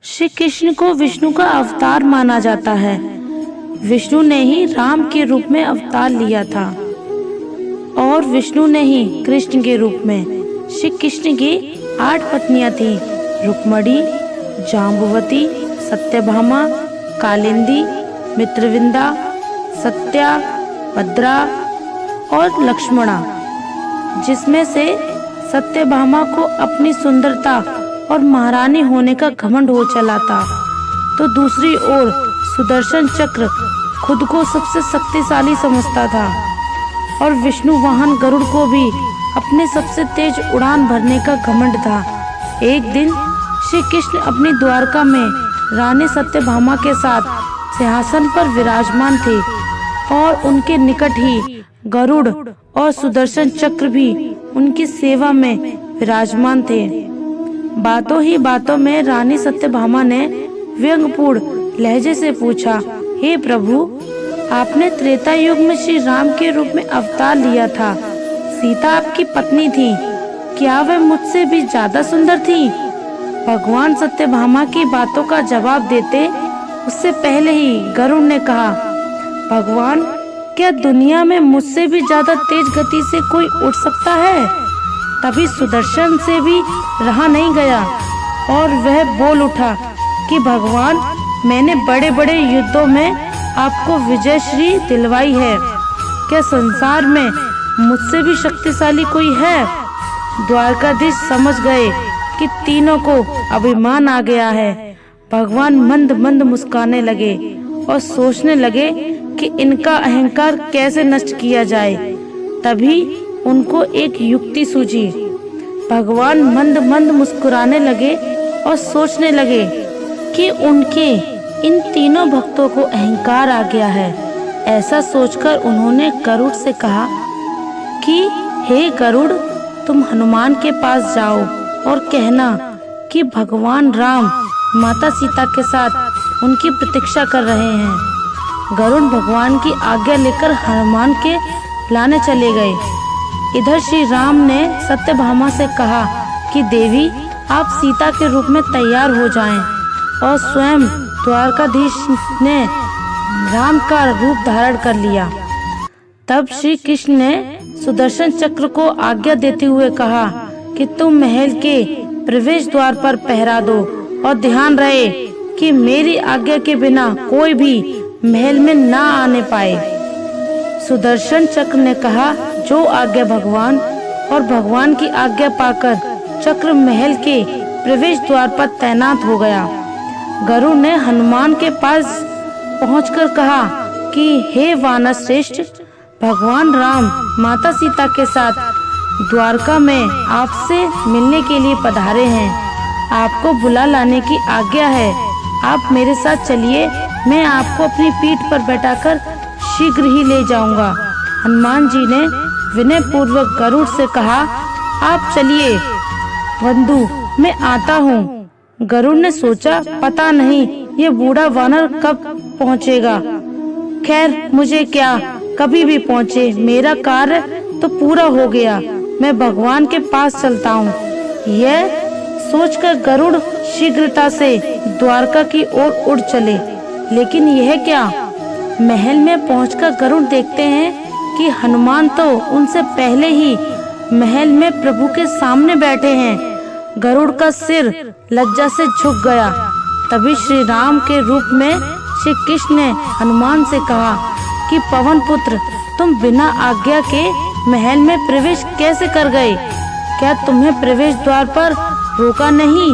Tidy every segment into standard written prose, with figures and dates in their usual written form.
श्री कृष्ण को विष्णु का अवतार माना जाता है। विष्णु ने ही राम के रूप में अवतार लिया था और विष्णु ने ही कृष्ण के रूप में। श्री कृष्ण की 8 पत्नियां थीं, रुक्मणी, जाम्बुवती, सत्यभामा, कालिंदी, मित्रविंदा, सत्या, भद्रा और लक्ष्मणा, जिसमें से सत्यभामा को अपनी सुंदरता और महारानी होने का घमंड हो चला था, तो दूसरी ओर सुदर्शन चक्र खुद को सबसे शक्तिशाली समझता था और विष्णु वाहन गरुड़ को भी अपने सबसे तेज उड़ान भरने का घमंड था। एक दिन श्री कृष्ण अपनी द्वारका में रानी सत्यभामा के साथ सिंहासन पर विराजमान थे और उनके निकट ही गरुड़ और सुदर्शन चक्र भी उनकी सेवा में विराजमान थे। बातों ही बातों में रानी सत्यभामा ने व्यंग्यपूर्ण लहजे से पूछा, हे प्रभु, आपने त्रेता युग में श्री राम के रूप में अवतार लिया था। सीता आपकी पत्नी थी, क्या वह मुझसे भी ज्यादा सुंदर थी? भगवान सत्यभामा की बातों का जवाब देते उससे पहले ही गरुड़ ने कहा, भगवान, क्या दुनिया में मुझसे भी ज्यादा तेज गति से कोई उड़ सकता है? तभी सुदर्शन से भी रहा नहीं गया और वह बोल उठा कि भगवान, मैंने बड़े बड़े युद्धों में आपको विजयश्री दिलवाई है, क्या संसार में मुझसे भी शक्तिशाली कोई है? द्वारकाधीश समझ गए कि तीनों को अभिमान आ गया है। भगवान मंद मंद मुस्कुराने लगे और सोचने लगे कि इनका अहंकार कैसे नष्ट किया जाए। तभी उनको एक युक्ति सूझी। भगवान मंद मंद मुस्कुराने लगे और सोचने लगे कि उनके इन तीनों भक्तों को अहंकार आ गया है। ऐसा सोचकर उन्होंने गरुड़ से कहा कि हे गरुड़, तुम हनुमान के पास जाओ और कहना कि भगवान राम माता सीता के साथ उनकी प्रतीक्षा कर रहे हैं। गरुड़ भगवान की आज्ञा लेकर हनुमान के लाने चले गए। इधर श्री राम ने सत्यभामा से कहा कि देवी, आप सीता के रूप में तैयार हो जाएं और स्वयं द्वारकाधीश ने राम का रूप धारण कर लिया। तब श्री कृष्ण ने सुदर्शन चक्र को आज्ञा देते हुए कहा कि तुम महल के प्रवेश द्वार पर पहरा दो और ध्यान रहे कि मेरी आज्ञा के बिना कोई भी महल में ना आने पाए। सुदर्शन चक्र ने कहा, जो आज्ञा भगवान, और भगवान की आज्ञा पाकर चक्र महल के प्रवेश द्वार पर तैनात हो गया। गरुड़ ने हनुमान के पास पहुंचकर कहा कि हे वानर श्रेष्ठ, भगवान राम माता सीता के साथ द्वारका में आपसे मिलने के लिए पधारे हैं। आपको बुला लाने की आज्ञा है। आप मेरे साथ चलिए, मैं आपको अपनी पीठ पर बैठाकर शीघ्र ही ले जाऊंगा। हनुमान जी ने विनय पूर्वक गरुड़ से कहा, आप चलिए बंधु, मैं आता हूँ। गरुड़ ने सोचा, पता नहीं ये बूढ़ा वानर कब पहुँचेगा। खैर, मुझे क्या, कभी भी पहुँचे, मेरा कार्य तो पूरा हो गया। मैं भगवान के पास चलता हूँ। यह सोचकर गरुड़ शीघ्रता से द्वारका की ओर उड़ चले। लेकिन यह क्या, महल में पहुंचकर गरुड़ देखते हैं कि हनुमान तो उनसे पहले ही महल में प्रभु के सामने बैठे हैं। गरुड़ का सिर लज्जा से झुक गया। तभी श्री राम के रूप में श्री कृष्ण ने हनुमान से कहा कि पवन पुत्र, तुम बिना आज्ञा के महल में प्रवेश कैसे कर गए? क्या तुम्हें प्रवेश द्वार पर रोका नहीं?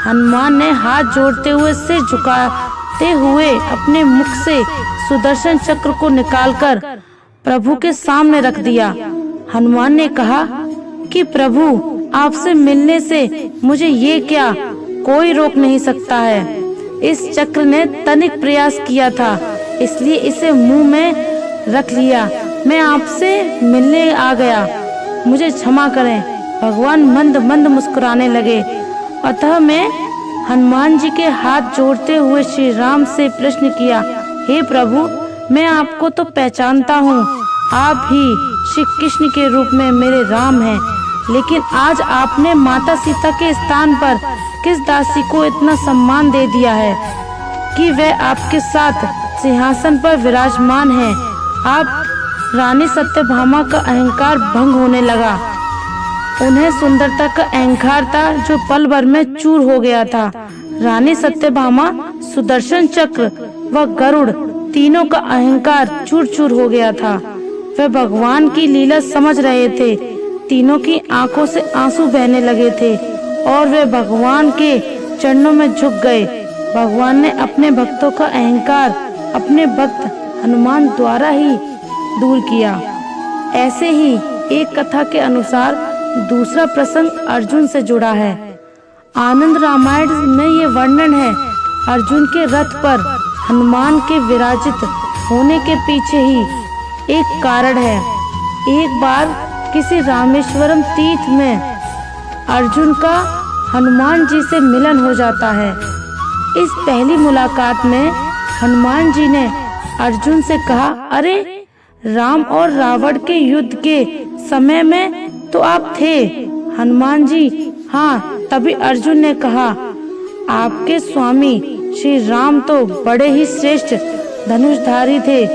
हनुमान ने हाथ जोड़ते हुए सिर झुकाते हुए अपने मुख से सुदर्शन चक्र को निकालकर प्रभु के सामने रख दिया। हनुमान ने कहा कि प्रभु, आपसे मिलने से मुझे ये क्या कोई रोक नहीं सकता है। इस चक्र ने तनिक प्रयास किया था, इसलिए इसे मुंह में रख लिया। मैं आपसे मिलने आ गया, मुझे क्षमा करें। भगवान मंद मंद मुस्कुराने लगे। अतः मैं हनुमान जी के हाथ जोड़ते हुए श्री राम से प्रश्न किया, हे प्रभु, मैं आपको तो पहचानता हूँ, आप ही श्री कृष्ण के रूप में मेरे राम हैं, लेकिन आज आपने माता सीता के स्थान पर किस दासी को इतना सम्मान दे दिया है कि वह आपके साथ सिंहासन पर विराजमान है। आप रानी सत्यभामा का अहंकार भंग होने लगा। उन्हें सुंदरता का अहंकार था जो पल भर में चूर हो गया था। रानी सत्यभामा, सुदर्शन चक्र व गरुड़ तीनों का अहंकार चूर चूर हो गया था। वे भगवान की लीला समझ रहे थे। तीनों की आंखों से आंसू बहने लगे थे और वे भगवान के चरणों में झुक गए। भगवान ने अपने भक्तों का अहंकार अपने भक्त हनुमान द्वारा ही दूर किया। ऐसे ही एक कथा के अनुसार दूसरा प्रसंग अर्जुन से जुड़ा है। आनंद रामायण में ये वर्णन है। अर्जुन के रथ पर हनुमान के विराजित होने के पीछे ही एक कारण है। एक बार किसी रामेश्वरम तीर्थ में अर्जुन का हनुमान जी से मिलन हो जाता है। इस पहली मुलाकात में हनुमान जी ने अर्जुन से कहा, अरे राम और रावण के युद्ध के समय में तो आप थे। हनुमान जी, हाँ। तभी अर्जुन ने कहा, आपके स्वामी श्री राम तो बड़े ही श्रेष्ठ धनुषधारी थे,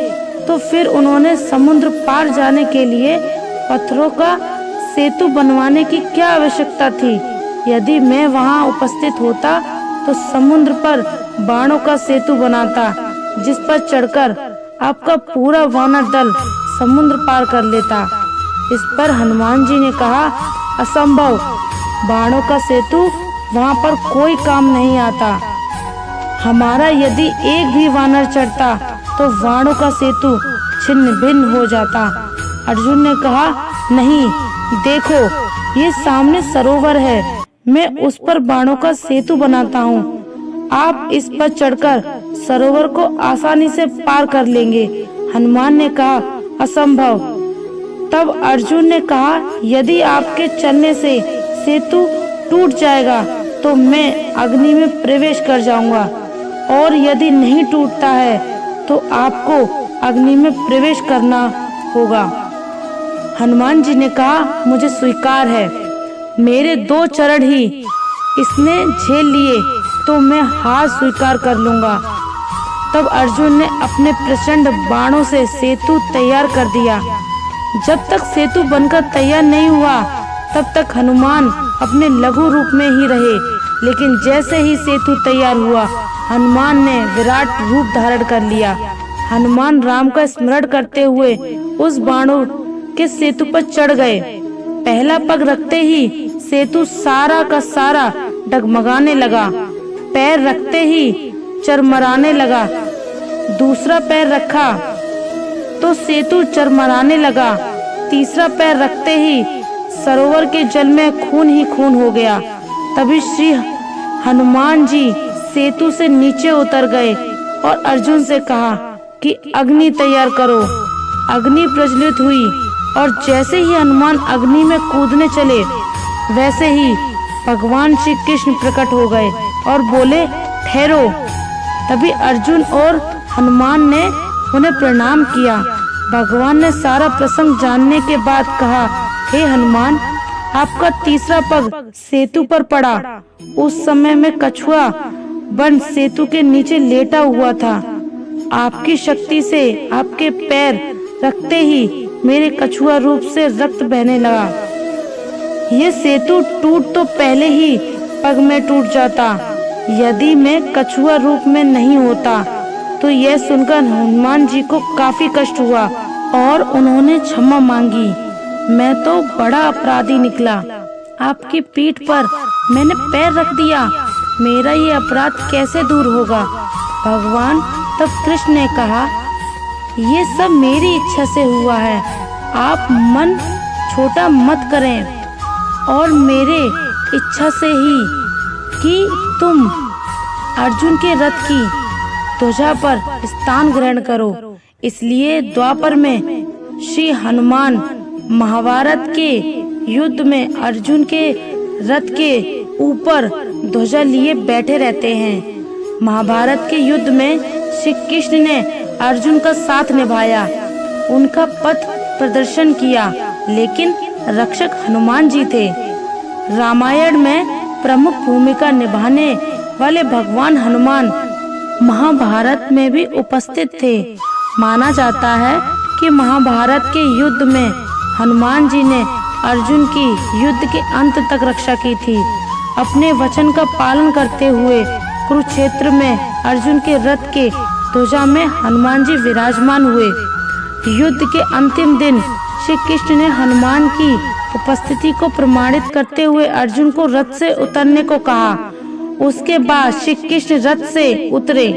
तो फिर उन्होंने समुद्र पार जाने के लिए पत्थरों का सेतु बनवाने की क्या आवश्यकता थी? यदि मैं वहां उपस्थित होता तो समुद्र पर बाणों का सेतु बनाता, जिस पर चढ़कर आपका पूरा वानर दल समुद्र पार कर लेता। इस पर हनुमान जी ने कहा, असंभव, बाणों का सेतु वहां पर कोई काम नहीं आता। हमारा यदि एक भी वानर चढ़ता तो बाणों का सेतु छिन्न भिन्न हो जाता। अर्जुन ने कहा, नहीं, देखो ये सामने सरोवर है, मैं उस पर बाणों का सेतु बनाता हूँ। आप इस पर चढ़कर सरोवर को आसानी से पार कर लेंगे। हनुमान ने कहा, असंभव। तब अर्जुन ने कहा, यदि आपके चलने से सेतु टूट जाएगा तो मैं अग्नि में प्रवेश कर जाऊंगा, और यदि नहीं टूटता है तो आपको अग्नि में प्रवेश करना होगा। हनुमान जी ने कहा, मुझे स्वीकार है। मेरे 2 चरण ही इसने झेल लिए तो मैं हार स्वीकार कर लूंगा। तब अर्जुन ने अपने प्रचंड बाणों से सेतु तैयार कर दिया। जब तक सेतु बनकर तैयार नहीं हुआ तब तक हनुमान अपने लघु रूप में ही रहे, लेकिन जैसे ही सेतु तैयार हुआ हनुमान ने विराट रूप धारण कर लिया। हनुमान राम का स्मरण करते हुए उस बाणों के सेतु पर चढ़ गए। पहला पग रखते ही सेतु सारा का सारा डगमगाने लगा। पैर रखते ही चरमराने लगा। दूसरा पैर रखा तो सेतु चरमराने लगा। तीसरा पैर रखते ही सरोवर के जल में खून ही खून हो गया। तभी श्री हनुमान जी सेतु से नीचे उतर गए और अर्जुन से कहा कि अग्नि तैयार करो। अग्नि प्रज्वलित हुई और जैसे ही हनुमान अग्नि में कूदने चले वैसे ही भगवान श्री कृष्ण प्रकट हो गए और बोले, ठहरो। तभी अर्जुन और हनुमान ने उन्हें प्रणाम किया। भगवान ने सारा प्रसंग जानने के बाद कहा, हे हनुमान, आपका तीसरा पग सेतु पर पड़ा। उस समय में कछुआ बन सेतु के नीचे लेटा हुआ था। आपकी शक्ति से आपके पैर रखते ही मेरे कछुआ रूप से रक्त बहने लगा। ये सेतु टूट तो पहले ही पग में टूट जाता, यदि मैं कछुआ रूप में नहीं होता। तो यह सुनकर हनुमान जी को काफी कष्ट हुआ और उन्होंने क्षमा मांगी। मैं तो बड़ा अपराधी निकला। आपकी पीठ पर मैंने पैर रख दिया। मेरा ये अपराध कैसे दूर होगा? भगवान तब कृष्ण ने कहा, ये सब मेरी इच्छा से हुआ है। आप मन छोटा मत करें और मेरे इच्छा से ही कि तुम अर्जुन के रथ की ध्वजा पर स्थान ग्रहण करो। इसलिए द्वापर में श्री हनुमान महाभारत के युद्ध में अर्जुन के रथ के ऊपर ध्वजा लिए बैठे रहते हैं। महाभारत के युद्ध में श्री कृष्ण ने अर्जुन का साथ निभाया, उनका पथ प्रदर्शन किया, लेकिन रक्षक हनुमान जी थे। रामायण में प्रमुख भूमिका निभाने वाले भगवान हनुमान महाभारत में भी उपस्थित थे। माना जाता है कि महाभारत के युद्ध में हनुमान जी ने अर्जुन की युद्ध के अंत तक रक्षा की थी। अपने वचन का पालन करते हुए कुरुक्षेत्र में अर्जुन के रथ के ध्वजा में हनुमान जी विराजमान हुए। युद्ध के अंतिम दिन श्री कृष्ण ने हनुमान की उपस्थिति को प्रमाणित करते हुए अर्जुन को रथ से उतरने को कहा। उसके बाद श्री कृष्ण रथ से उतरे।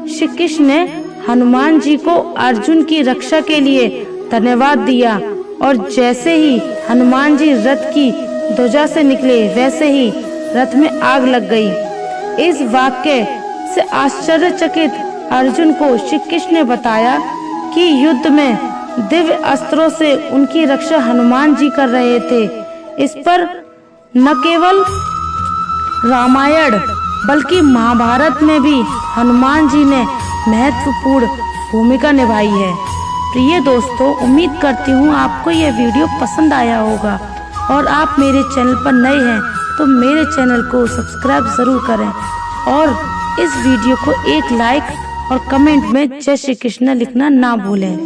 श्री कृष्ण ने हनुमान जी को अर्जुन की रक्षा के लिए धन्यवाद दिया और जैसे ही हनुमान जी रथ की ध्वजा से निकले वैसे ही रथ में आग लग गई। इस वाक्य से आश्चर्यचकित अर्जुन को श्री कृष्ण ने बताया कि युद्ध में दिव्य अस्त्रों से उनकी रक्षा हनुमान जी कर रहे थे। इस पर न केवल रामायण बल्कि महाभारत में भी हनुमान जी ने महत्वपूर्ण भूमिका निभाई है। प्रिय दोस्तों, उम्मीद करती हूँ आपको यह वीडियो पसंद आया होगा और आप मेरे चैनल पर नए हैं तो मेरे चैनल को सब्सक्राइब जरूर करें और इस वीडियो को एक लाइक और कमेंट में जय श्री कृष्ण लिखना ना भूलें।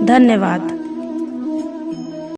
धन्यवाद।